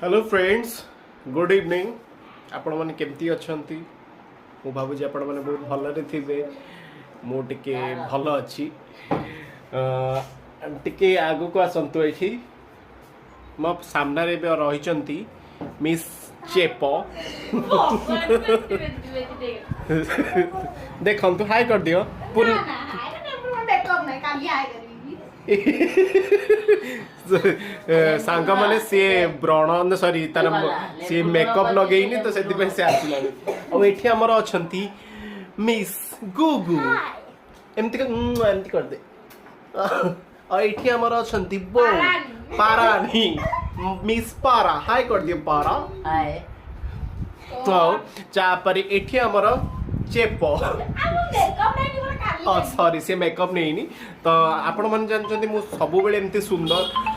hello friends good evening आपण मैंने केमती अच्छा मु भावुँ आपण मैंने बहुत भलरे थे मुझे भल अच्छी टे आग को आसतु ये मो सामने रही मिस चेप देखु हाई कर दियो सांग मैंने सी व्रण सॉरी तार सी मेकअप लगेनी तो से आसला ये आमर अच्छा मिस गुगु एमती एमती कर दे ये आमर अच्छा बो पारानी मिस पारा हाय कर दियो पारा तो चापर ये आमर चेप सॉरी से मेकअप नहीं तो आपण मैंने जानते मुझे सब एमती सुंदर